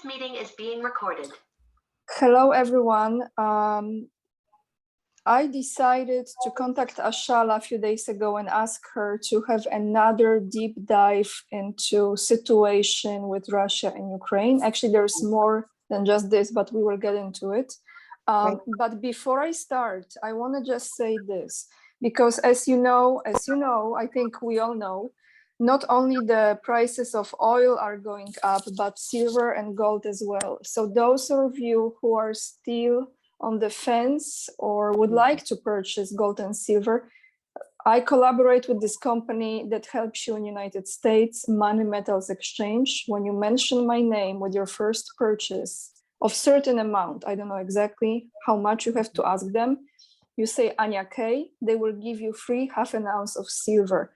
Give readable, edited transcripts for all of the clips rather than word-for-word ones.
This meeting is being recorded. Hello, everyone. I decided to contact Ashala a few days ago and ask her to have another deep dive into situation with Russia and Ukraine. Actually, there's more than just this, but we will get into it. But before I start, I want to just say this, because as you know, I think we all know, not only the prices of oil are going up, but silver and gold as well. So those of you who are still on the fence or would like to purchase gold and silver, I collaborate with this company that helps you in United States, Money Metals Exchange. When you mention my name with your first purchase of certain amount, I don't know exactly how much you have to ask them, you say Anya K, they will give you free ½ ounce of silver.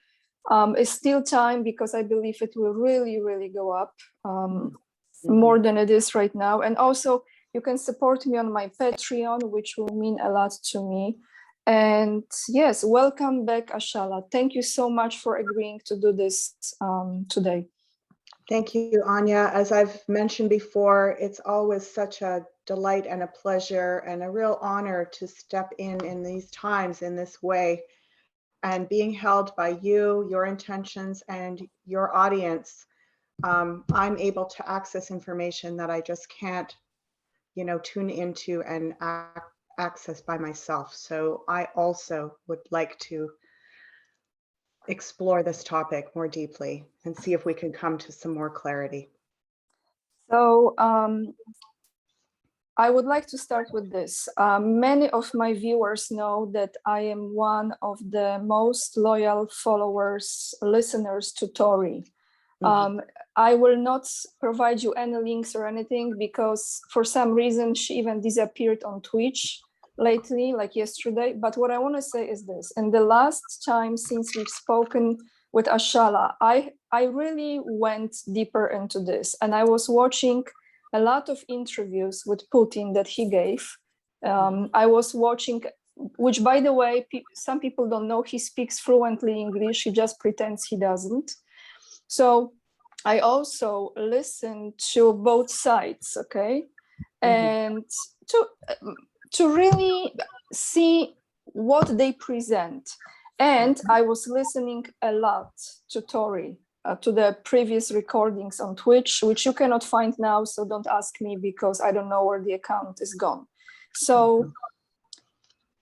It's still time because I believe it will really go up more than it is right now. And also you can support me on my Patreon, which will mean a lot to me. And yes, welcome back, Ashala. Thank you so much for agreeing to do this today. Thank you, Anya. As I've mentioned before, it's always such a delight and a pleasure and a real honor to step in these times in this way. And being held by you, your intentions, and your audience, I'm able to access information that I just can't, tune into and access by myself. So I also would like to explore this topic more deeply and see if we can come to some more clarity. So I would like to start with this. Many of my viewers know that I am one of the most loyal followers, listeners to Tori. I will not provide you any links or anything because for some reason she even disappeared on Twitch lately, like yesterday. But what I want to say is this. In the last time since we've spoken with Ashala, I really went deeper into this, and I was watching a lot of interviews with Putin that he gave. I was watching, which by the way, some people don't know, he speaks fluently English, he just pretends he doesn't. So I also listened to both sides, okay? And to really see what they present. And I was listening a lot to Tori, to the previous recordings on Twitch, which you cannot find now, so don't ask me because I don't know where the account is gone. So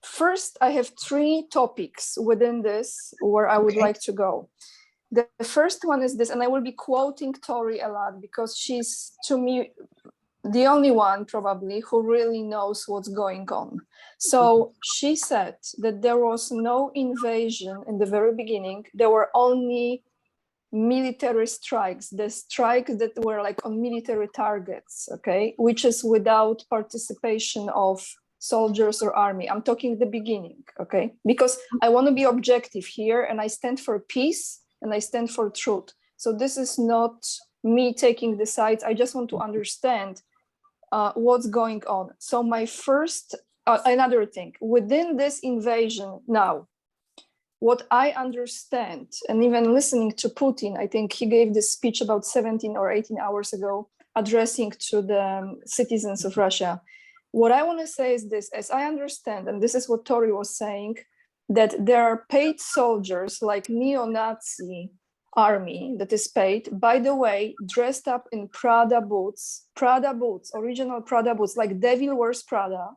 first, I have 3 topics within this where I would like to go. The first one is this, and I will be quoting Tori a lot because she's, to me, the only one probably who really knows what's going on. So she said that there was no invasion in the very beginning. There were only military strikes, the strikes that were like on military targets, okay, which is without participation of soldiers or army. I'm talking the beginning, okay, because I want to be objective here and I stand for peace and I stand for truth. So this is not me taking the sides. I just want to understand what's going on. So my first, another thing, within this invasion now, what I understand, and even listening to Putin, I think he gave this speech about 17 or 18 hours ago, addressing to the citizens of Russia. What I want to say is this, as I understand, and this is what Tori was saying, that there are paid soldiers like neo-Nazi army that is paid, by the way, dressed up in Prada boots, original Prada boots, like Devil Wears Prada.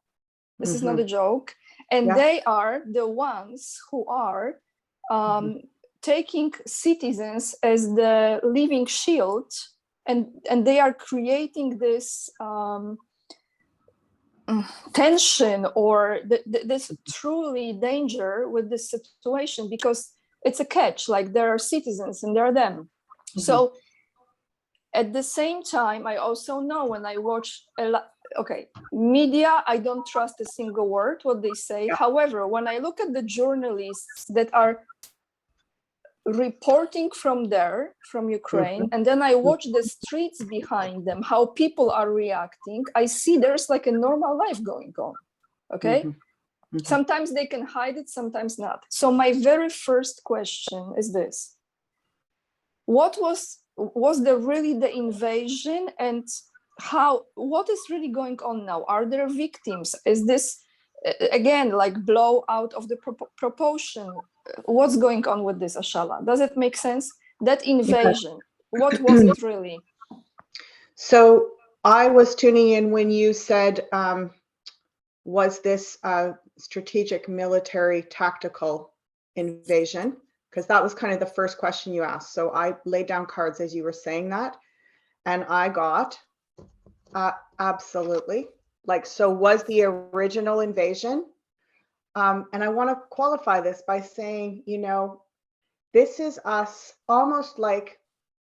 This is not a joke. And they are the ones who are taking citizens as the living shield, and they are creating this tension or this truly danger with this situation, because it's a catch, like there are citizens and there are them. So at the same time, I also know when I watch a lot, media, I don't trust a single word what they say. However, when I look at the journalists that are reporting from there, from Ukraine, and then I watch the streets behind them, how people are reacting, I see there's like a normal life going on, okay? Sometimes they can hide it, sometimes not. So my very first question is this. What was there really the invasion, and what is really going on now? Are there victims? Is this again like blow out of the proportion? What's going on with this, Ashala? Does it make sense? That invasion, what was it really? So I was tuning in when you said, was this a strategic military tactical invasion? Because that was kind of the first question you asked. So I laid down cards as you were saying that. And I got absolutely. Like, so was the original invasion? And I want to qualify this by saying, you know, this is us almost like,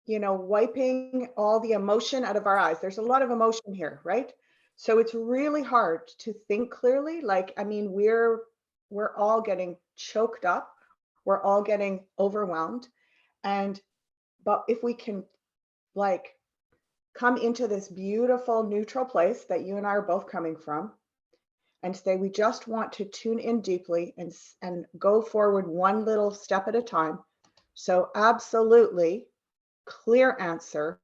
you know, wiping all the emotion out of our eyes. There's a lot of emotion here, right? So it's really hard to think clearly. Like, I mean, we're all getting choked up. We're all getting overwhelmed. But if we can like come into this beautiful neutral place that you and I are both coming from and say, we just want to tune in deeply and go forward one little step at a time. So absolutely clear answer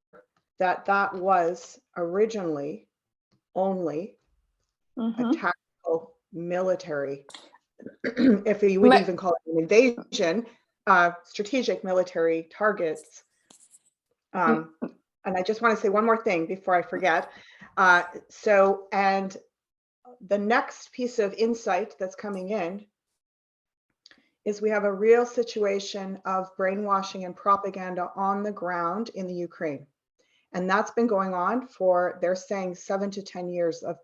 that was originally only a tactical military, if you would even call it an invasion, strategic military targets. And I just want to say one more thing before I forget. And the next piece of insight that's coming in is we have a real situation of brainwashing and propaganda on the ground in the Ukraine. And that's been going on for, they're saying 7 to 10 years of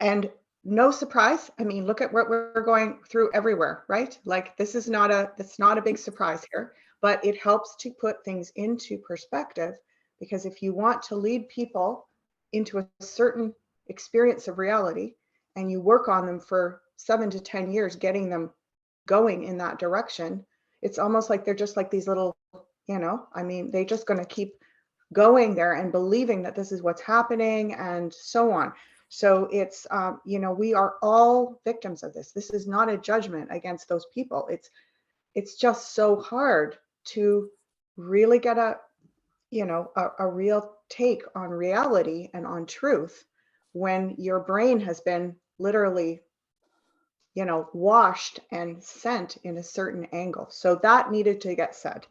and no surprise. I mean, look at what we're going through everywhere, right? Like this is not a big surprise here, but it helps to put things into perspective, because if you want to lead people into a certain experience of reality and you work on them for 7 to 10 years, getting them going in that direction, it's almost like they're just like these little, you know, I mean, they're just going to keep going there and believing that this is what's happening and so on. So it's, you know, we are all victims of this. This is not a judgment against those people. It's just so hard to really get a real take on reality and on truth when your brain has been literally, you know, washed and sent in a certain angle. So that needed to get said.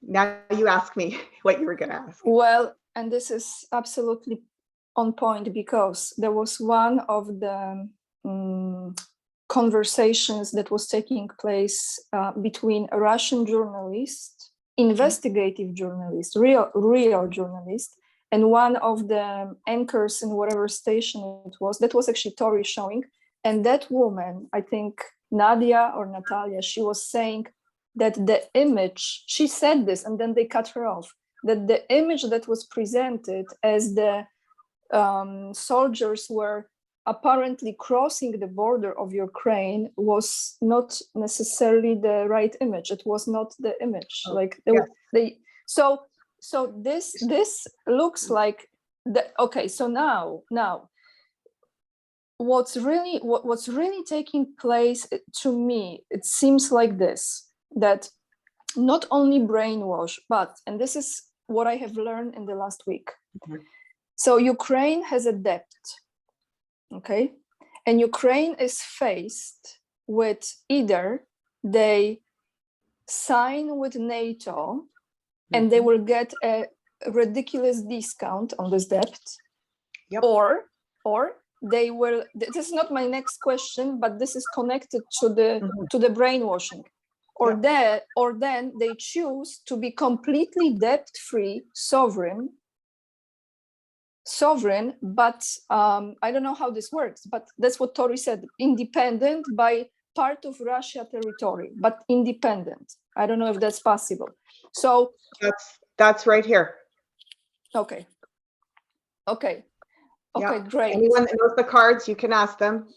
Now you ask me what you were going to ask. Well, and this is absolutely on point, because there was one of the conversations that was taking place between a Russian journalist, investigative journalist, real journalist, and one of the anchors in whatever station it was, that was actually Tori showing. And that woman, I think Nadia or Natalia, she was saying that the image, she said this and then they cut her off, that the image that was presented as the soldiers were apparently crossing the border of Ukraine was not necessarily the right image. It was not the image. So this looks like okay. So now what's really taking place, to me, it seems like this, that not only brainwash, but, and this is what I have learned in the last week. So Ukraine has a debt, okay? And Ukraine is faced with either they sign with NATO and they will get a ridiculous discount on this debt, or they will, this is not my next question, but this is connected to the brainwashing, or then they choose to be completely debt-free, sovereign, but I don't know how this works, but that's what Tori said, independent by part of Russia territory, but independent. I don't know if that's possible. So that's right here. Okay, Yeah. great. Anyone that knows the cards, you can ask them.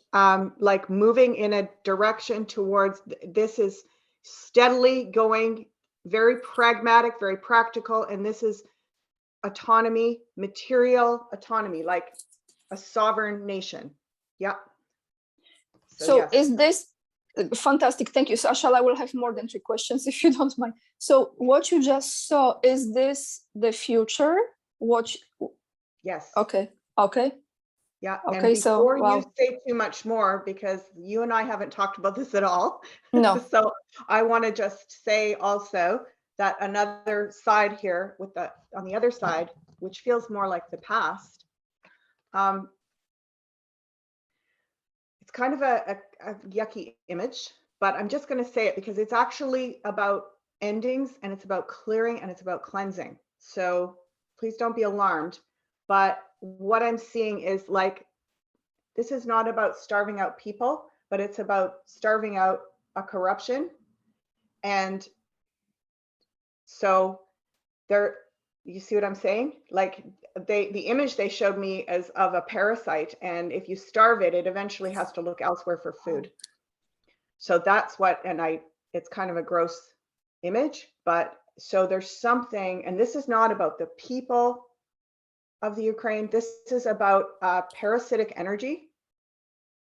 Like moving in a direction towards, this is steadily going, very pragmatic, very practical, and this is autonomy, material autonomy, like a sovereign nation. Yeah. So yes. fantastic, thank you. So Ashala, I will have more than 3 questions if you don't mind. So what you just saw, is this the future? Yes. Okay. Yeah. Okay, And before so you say too much more, because you and I haven't talked about this at all. No. So I want to just say also that another side here on the other side, which feels more like the past, it's kind of a yucky image, but I'm just going to say it because it's actually about endings, and it's about clearing, and it's about cleansing. So please don't be alarmed. But what I'm seeing is like, this is not about starving out people, but it's about starving out a corruption. And so there, you see what I'm saying? Like the image they showed me is of a parasite, and if you starve it, it eventually has to look elsewhere for food. So that's what, it's kind of a gross image, but so there's something, and this is not about the people of the Ukraine. This is about parasitic energy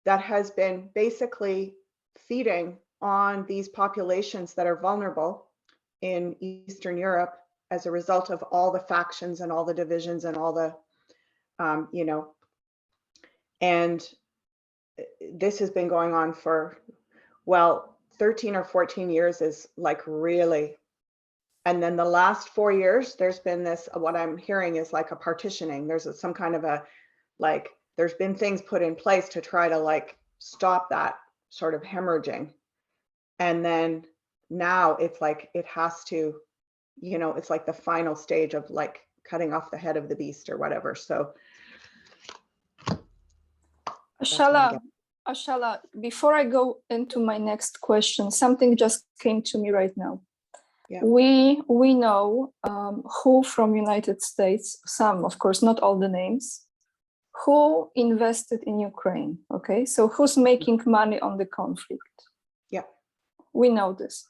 that has been basically feeding on these populations that are vulnerable in Eastern Europe as a result of all the factions and all the divisions and all the, and this has been going on for, well, 13 or 14 years is like really. And then the last 4 years, there's been this, what I'm hearing is like a partitioning. There's some kind of a, like, there's been things put in place to try to like stop that sort of hemorrhaging. And then now it's like, it has to, it's like the final stage of like cutting off the head of the beast or whatever. So. Ashala, before I go into my next question, something just came to me right now. Yeah. We know who from United States, some, of course, not all the names, who invested in Ukraine, okay? So who's making money on the conflict? Yeah. We know this.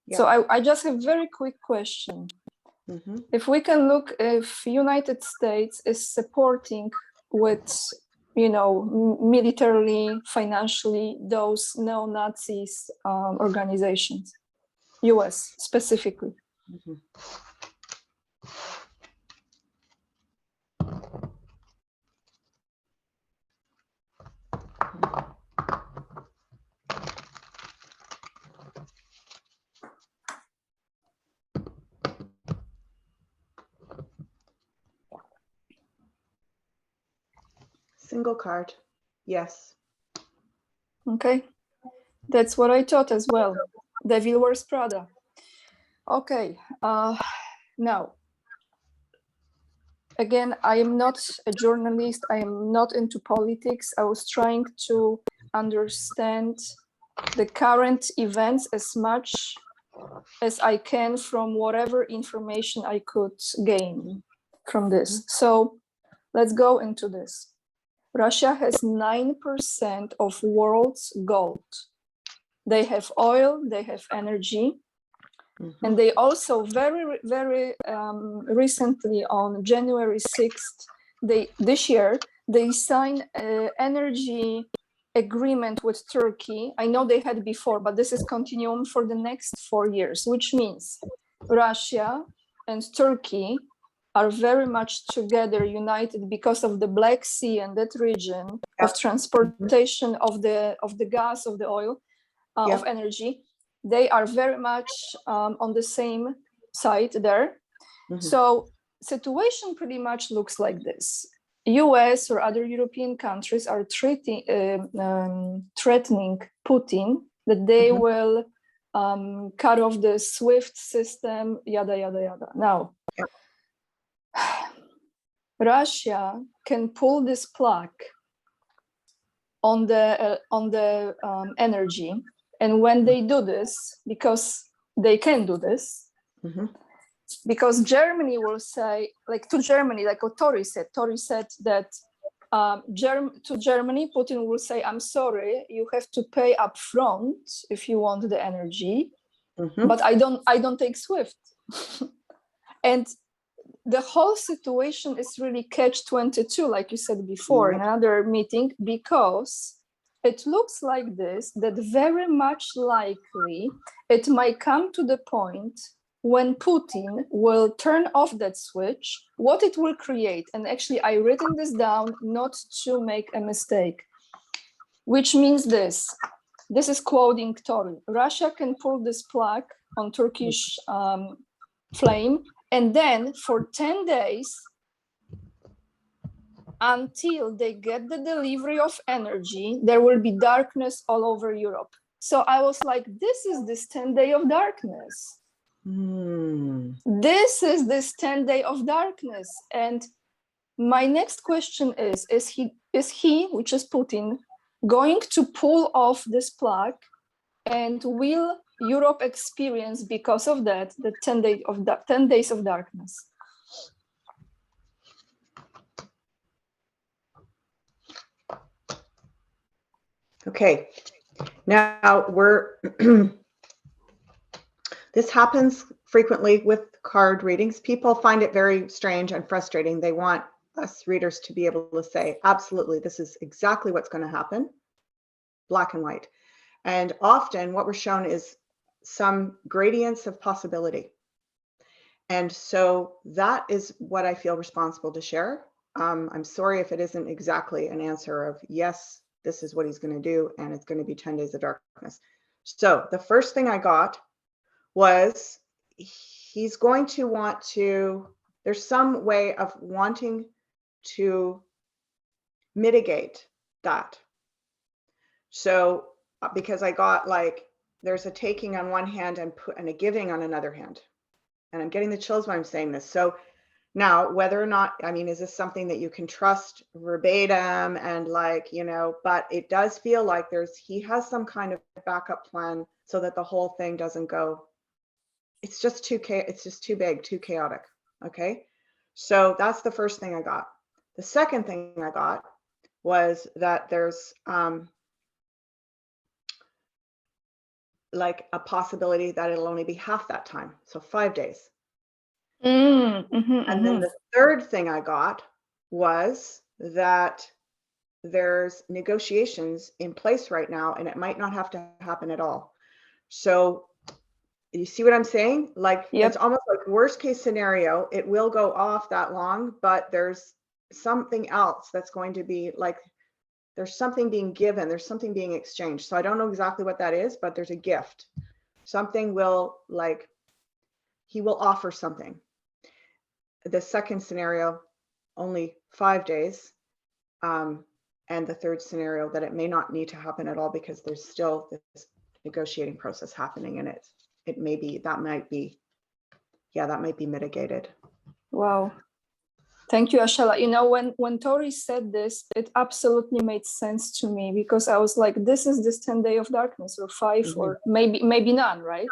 Yeah. So I just have a very quick question. Mm-hmm. If we can look, if United States is supporting with, militarily, financially, those neo-Nazis organizations, US specifically. Mm-hmm. Single card, yes. Okay, that's what I thought as well. Devil wears Prada. Okay, now, again, I am not a journalist. I am not into politics. I was trying to understand the current events as much as I can from whatever information I could gain from this. So let's go into this. Russia has 9% of world's gold. They have oil, they have energy. Mm-hmm. And they also very, very recently on January 6th, this year, they signed an energy agreement with Turkey. I know they had before, but this is continuum for the next 4 years, which means Russia and Turkey are very much together, united because of the Black Sea and that region of transportation of the gas, of the oil, of energy. They are very much on the same side there. Mm-hmm. So situation pretty much looks like this. US or other European countries are threatening Putin that they will cut off the SWIFT system, yada, yada, yada. Now, Russia can pull this plug on the energy. And when they do this, because they can do this, mm-hmm. because Germany will say, like to Germany, like what Tori said that to Germany, Putin will say, I'm sorry, you have to pay up front if you want the energy, mm-hmm. but I don't take SWIFT. And the whole situation is really catch-22, like you said before, mm-hmm. in another meeting, because it looks like this, that very much likely it might come to the point when Putin will turn off that switch, what it will create. And actually, I written this down not to make a mistake, which means this. This is quoting Tori. Russia can pull this plug on Turkish flame, and then for 10 days, until they get the delivery of energy, there will be darkness all over Europe. So I was like, this is this 10 day of darkness. This is this 10 day of darkness. And my next question is he, which is Putin, going to pull off this plug? And will Europe experience, because of that, the 10 days of darkness? Okay, now this happens frequently with card readings. People find it very strange and frustrating. They want us readers to be able to say, absolutely, this is exactly what's going to happen, black and white. And often what we're shown is some gradients of possibility. And so that is what I feel responsible to share. I'm sorry if it isn't exactly an answer of yes, this is what he's going to do, and it's going to be 10 days of darkness. So the first thing I got was he's going to want to, there's some way of wanting to mitigate that. So because I got like, there's a taking on one hand and a giving on another hand. And I'm getting the chills when I'm saying this. So now, whether or not, I mean, is this something that you can trust verbatim and like, you know, but it does feel like he has some kind of backup plan so that the whole thing doesn't go, it's just too big, too chaotic. Okay. So that's the first thing I got. The second thing I got was that there's like a possibility that it'll only be half that time. So 5 days. And then the third thing I got was that there's negotiations in place right now, and it might not have to happen at all. So you see what I'm saying? Like, It's almost like worst case scenario, it will go off that long, but there's something else that's going to be like, there's something being given, there's something being exchanged. So I don't know exactly what that is, but there's a gift. Something will, like, he will offer something. The second scenario, only 5 days. And the third scenario, that it may not need to happen at all because there's still this negotiating process happening, and it may be, that might be mitigated. Wow. Thank you, Ashala. You know, when Tori said this, it absolutely made sense to me, because I was like, this is this 10 day of darkness, or 5, or maybe none, right?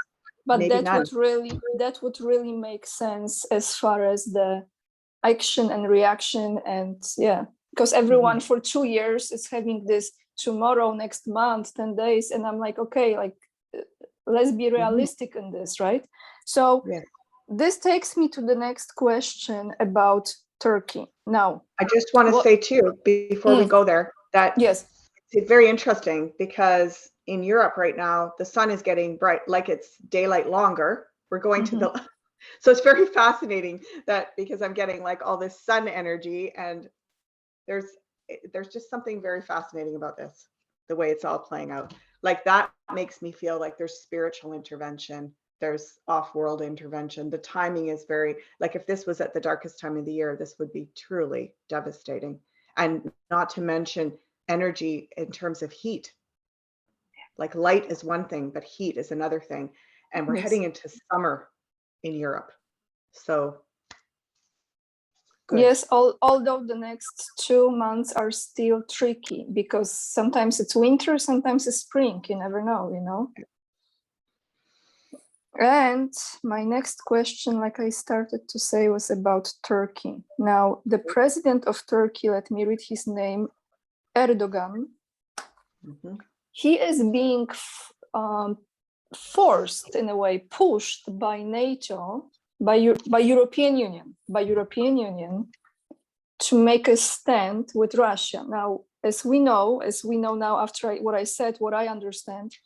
But Maybe that would really make sense as far as the action and reaction. And yeah, because everyone for 2 years is having this tomorrow, next month, 10 days. And I'm like, okay, like, let's be realistic in this, right? So this takes me to the next question about Turkey. Now, I just want to say too, before we go there, that it's very interesting, because in Europe right now, the sun is getting bright, like it's daylight longer. We're going to the, so it's very fascinating that, because I'm getting like all this sun energy, and there's just something very fascinating about this, the way it's all playing out. Like, that makes me feel like there's spiritual intervention, there's off-world intervention. The timing is very, like, if this was at the darkest time of the year, this would be truly devastating. And not to mention energy in terms of heat. Like, light is one thing, but heat is another thing. And we're heading into summer in Europe. So good. Yes, although the next 2 months are still tricky, because sometimes it's winter, sometimes it's spring, you never know, you know? And my next question, like I started to say, was about Turkey. Now, the president of Turkey, let me read his name, Erdogan, he is being forced, in a way, pushed by NATO, by European Union, to make a stand with Russia. Now, as we know now after what I said, what I understand,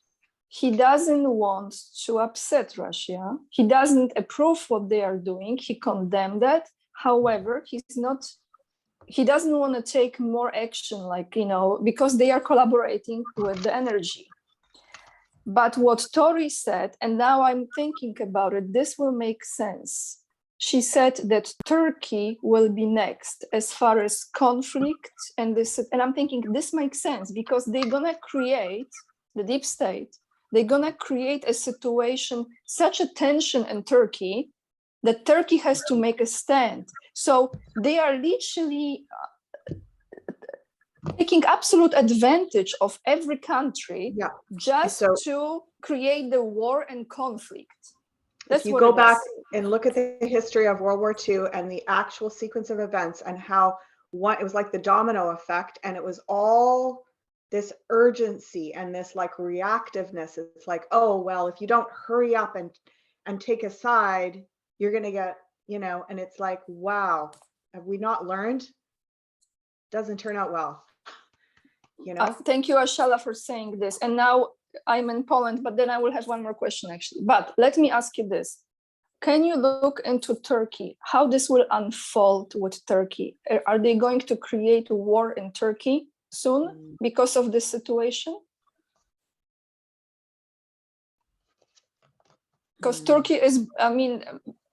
he doesn't want to upset Russia. He doesn't approve what they are doing. He condemned that. However, he doesn't want to take more action, like, because they are collaborating with the energy. But what Tori said, and now I'm thinking about it, this will make sense. She said that Turkey will be next as far as conflict and this, and I'm thinking this makes sense because they're gonna create, the deep state, they're gonna create a situation, such a tension in Turkey that Turkey has to make a stand. So they are literally taking absolute advantage of every country just to create the war and conflict. If you go back and look at the history of World War II and the actual sequence of events and how it was like the domino effect, and it was all this urgency and this like reactiveness. It's like, oh, well, if you don't hurry up and take a side, you're going to get, and it's like, wow, have we not learned? Doesn't turn out well. Thank you, Ashala, for saying this. And now I'm in Poland, but then I will have one more question actually. But let me ask you this. Can you look into Turkey, how this will unfold with Turkey? Are they going to create a war in Turkey soon because of this situation? Because Turkey is,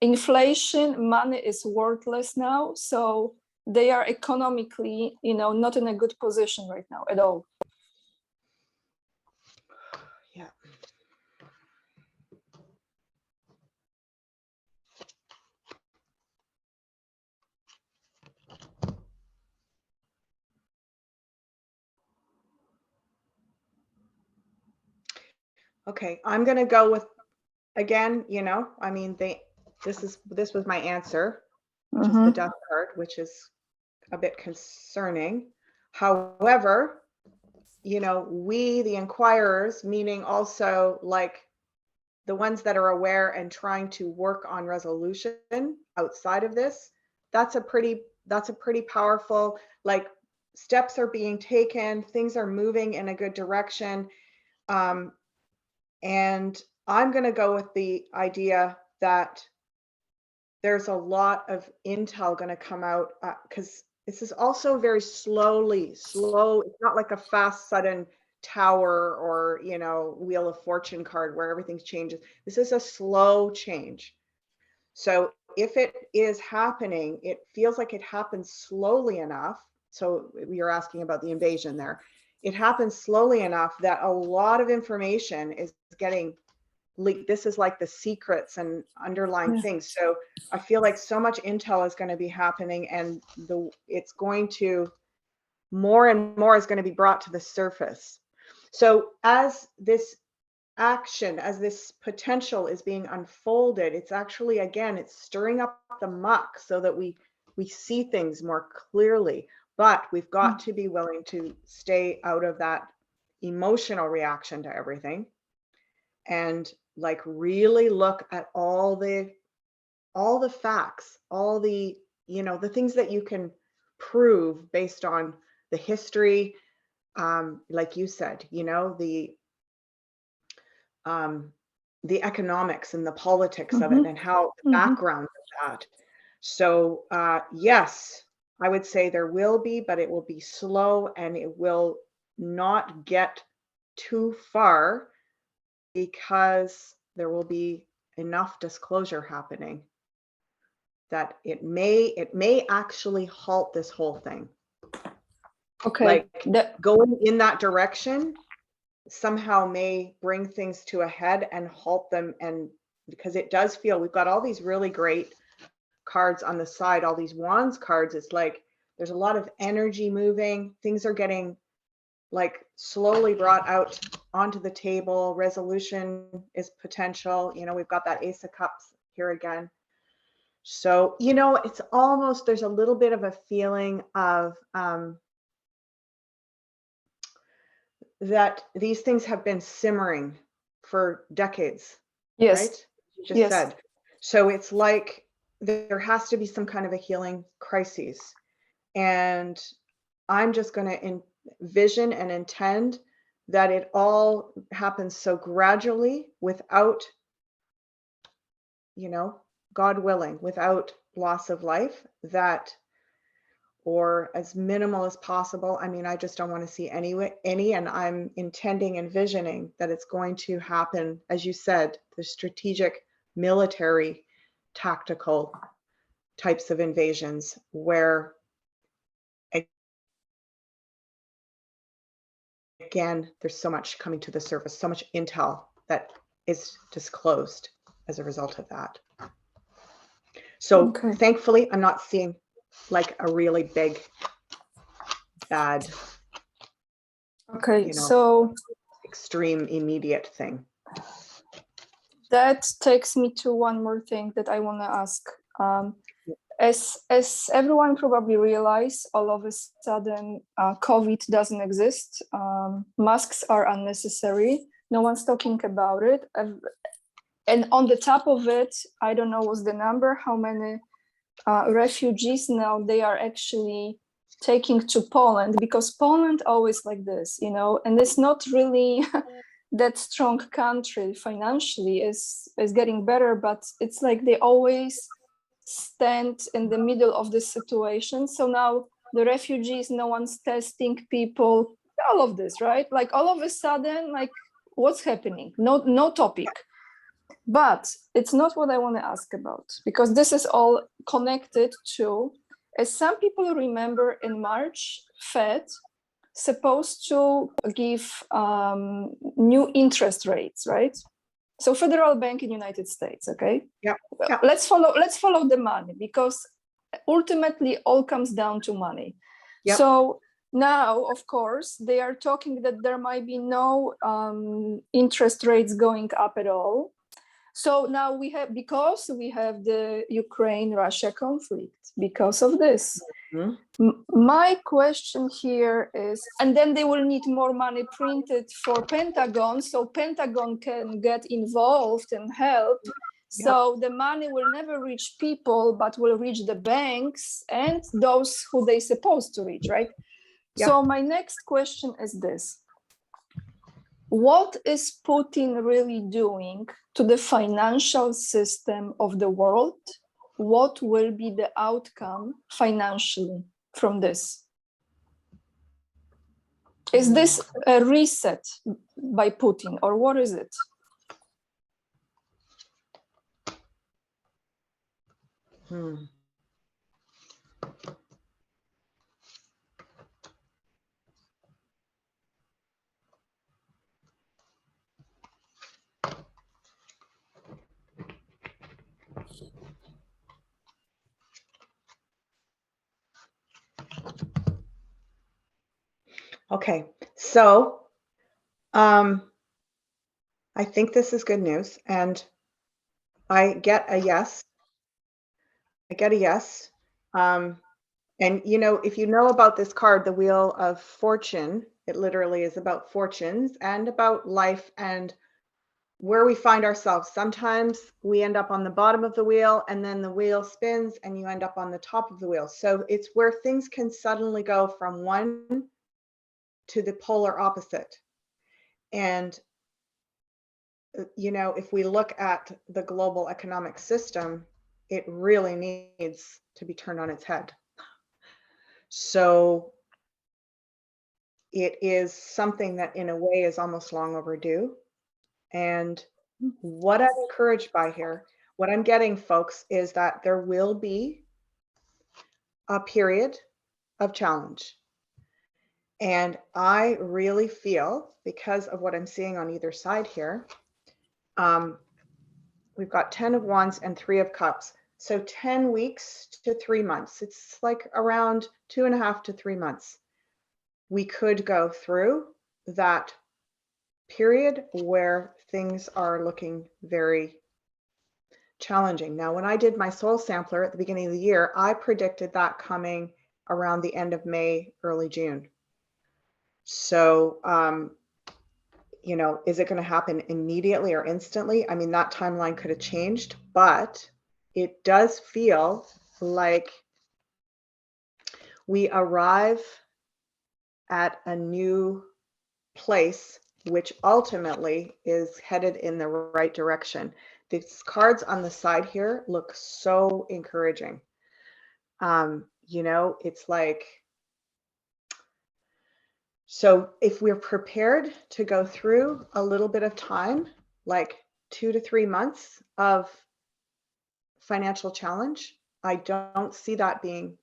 inflation, money is worthless now. So they are economically, not in a good position right now at all. Yeah. Okay, I'm going to go with, again, this was my answer, which is the death card, which is a bit concerning. However, we, the inquirers, meaning also like the ones that are aware and trying to work on resolution outside of this, that's a pretty powerful, like, steps are being taken, things are moving in a good direction. And I'm going to go with the idea that there's a lot of intel going to come out, because this is also very slow. It's not like a fast, sudden tower or, Wheel of Fortune card where everything changes. This is a slow change. So if it is happening, it feels like it happens slowly enough. So you're asking about the invasion there. It happens slowly enough that a lot of information is getting leaked. This is like the secrets and underlying things. So I feel like so much intel is going to be happening, and it's going to, more and more is going to be brought to the surface. So as this action, as this potential is being unfolded, it's actually, again, it's stirring up the muck so that we see things more clearly. But we've got to be willing to stay out of that emotional reaction to everything and like really look at all the facts, all the, the things that you can prove based on the history, like you said, the economics and the politics of it and how the background of that. So yes, I would say there will be, but it will be slow and it will not get too far because there will be enough disclosure happening that it may actually halt this whole thing. Okay. Like going in that direction somehow may bring things to a head and halt them. And because it does feel, we've got all these really great cards on the side, all these wands cards, it's like there's a lot of energy moving, things are getting like slowly brought out onto the table, resolution is potential, we've got that Ace of Cups here again. So, it's almost, there's a little bit of a feeling of that these things have been simmering for decades. Yes. Right? You just said. So it's like there has to be some kind of a healing crisis. And I'm just going to vision and intend that it all happens so gradually without, God willing, without loss of life, that, or as minimal as possible. I mean, I just don't want to see any, and I'm intending and visioning that it's going to happen, as you said, the strategic, military, tactical types of invasions where, again, there's so much coming to the surface, so much intel that is disclosed as a result of that. So Okay. thankfully, I'm not seeing like a really big, bad, Okay, so extreme, immediate thing. that takes me to one more thing that I want to ask. As everyone probably realize, all of a sudden, COVID doesn't exist. Masks are unnecessary. No one's talking about it. And on the top of it, I don't know what's the number, how many refugees now they are actually taking to Poland, because Poland always like this, and it's not really that strong country financially, is getting better, but it's like they always stand in the middle of this situation. So now the refugees, no one's testing people, all of this, right? Like all of a sudden, like what's happening? No topic. But it's not what I want to ask about, because this is all connected to, as some people remember, in March, Fed supposed to give new interest rates, right? So Federal Bank in United States, okay? Yeah. Let's follow the money, because ultimately all comes down to money. Yep. So now, of course, they are talking that there might be no interest rates going up at all. So now because we have the Ukraine-Russia conflict, because of this. Mm-hmm. My question here is, and then they will need more money printed for Pentagon, so Pentagon can get involved and help. Yep. So the money will never reach people, but will reach the banks and those who they're supposed to reach, right? Yep. So my next question is this. What is Putin really doing to the financial system of the world? What will be the outcome financially from this? Is this a reset by Putin, or what is it? Okay, so I think this is good news, and I get a yes. And if you know about this card, the Wheel of Fortune, it literally is about fortunes and about life and where we find ourselves. Sometimes we end up on the bottom of the wheel, and then the wheel spins and you end up on the top of the wheel. So it's where things can suddenly go from one to the polar opposite. And if we look at the global economic system, it really needs to be turned on its head. So it is something that in a way is almost long overdue. And what I'm encouraged by here, what I'm getting, folks, is that there will be a period of challenge. And I really feel, because of what I'm seeing on either side here, we've got 10 of Wands and 3 of Cups. So 10 weeks to 3 months. It's like around 2.5 to 3 months. We could go through that period where things are looking very challenging. Now, when I did my soul sampler at the beginning of the year, I predicted that coming around the end of May, early June. So, is it going to happen immediately or instantly? I mean, that timeline could have changed, but it does feel like we arrive at a new place, which ultimately is headed in the right direction. These cards on the side here look so encouraging. You know, it's like, so if we're prepared to go through a little bit of time, like 2 to 3 months of financial challenge, I don't see that being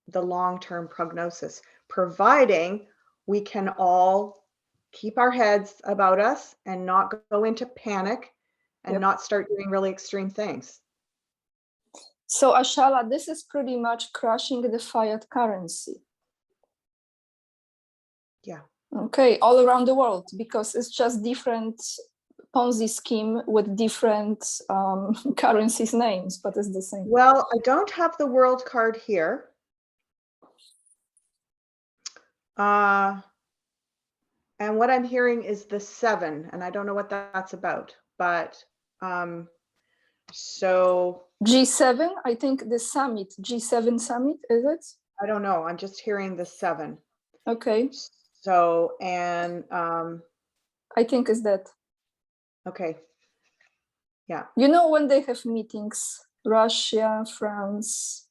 the long-term prognosis, providing we can all keep our heads about us and not go into panic and Yep. not start doing really extreme things. So Ashala, this is pretty much crushing the fiat currency. Yeah. Okay, all around the world, because it's just different Ponzi scheme with different currencies names, but it's the same. Well, I don't have the world card here. And what I'm hearing is the 7, and I don't know what that's about, but so G7, I think the summit, G7 summit, is it? I don't know. I'm just hearing the 7. Okay, So, and I think it's that. okay. Yeah. You know, when they have meetings, Russia, France,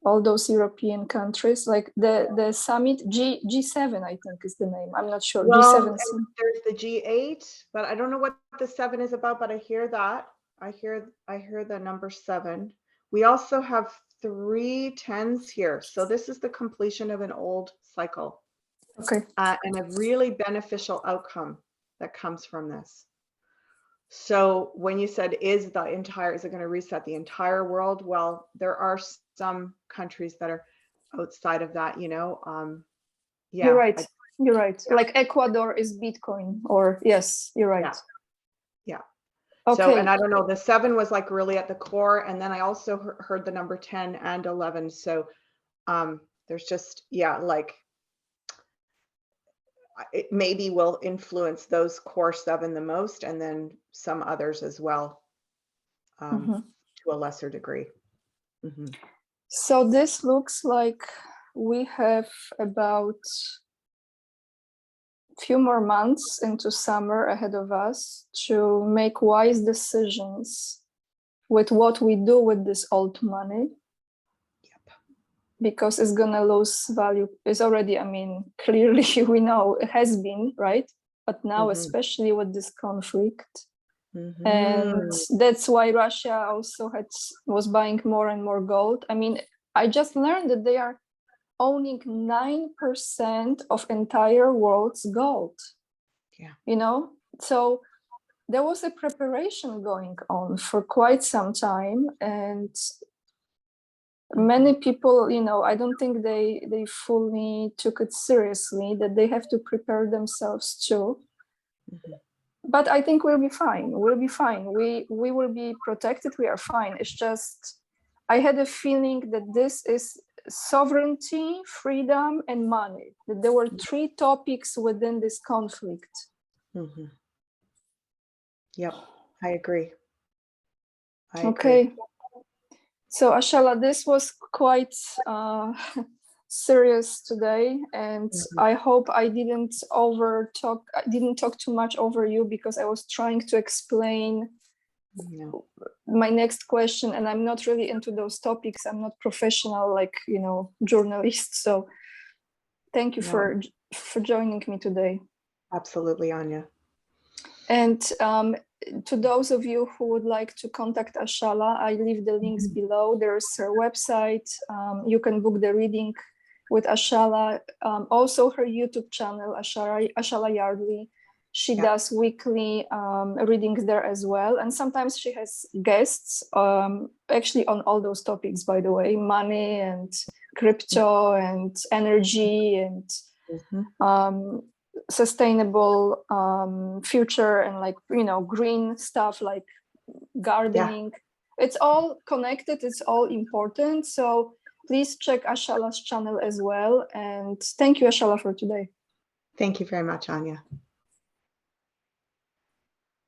all those European countries, like the summit, G7, I think is the name. I'm not sure. Well, G7. and there's the G8, but I don't know what the 7 is about, but I hear that. I hear the number 7. We also have 3 10s here. So this is the completion of an old cycle. Okay. And a really beneficial outcome that comes from this. So when you said, is it going to reset the entire world? Well, there are some countries that are outside of that, you know. Yeah. You're right. You're right. Like Ecuador is Bitcoin, or yes, you're right. Yeah. Okay. So, and I don't know, the 7 was like really at the core. And then I also heard the number 10 and 11. So there's just, yeah, like it maybe will influence those core 7 the most, and then some others as well, to a lesser degree. So this looks like we have about a few more months into summer ahead of us to make wise decisions with what we do with this old money. Yep. Because it's gonna lose value. It's already, I mean, clearly we know it has been, right? But now, especially with this conflict. And that's why Russia also was buying more and more gold. I mean, I just learned that they are owning 9% of entire world's gold. Yeah. You know, so there was a preparation going on for quite some time, and many people, you know, I don't think they fully took it seriously, that they have to prepare themselves too. But I think we'll be fine. We'll be fine. We will be protected. We are fine. It's just, I had a feeling that this is sovereignty, freedom, and money. That there were 3 topics within this conflict. Yep, I agree. Okay. So Ashala, this was quite serious today, and I hope I didn't talk too much over you, because I was trying to explain my next question, and I'm not really into those topics. I'm not professional, like, you know, journalist. So thank you for joining me today. Absolutely, Anya. And to those of you who would like to contact Ashala, I leave the links below. There's her website. You can book the reading with Ashala. Also her YouTube channel, Ashala Yardley. She does weekly readings there as well. And sometimes she has guests, actually on all those topics, by the way, money and crypto and energy and sustainable future, and, like, you know, green stuff like gardening. It's all connected, it's all important. So please check Ashala's channel as well. And thank you, Ashala, for today. Thank you very much, Anya.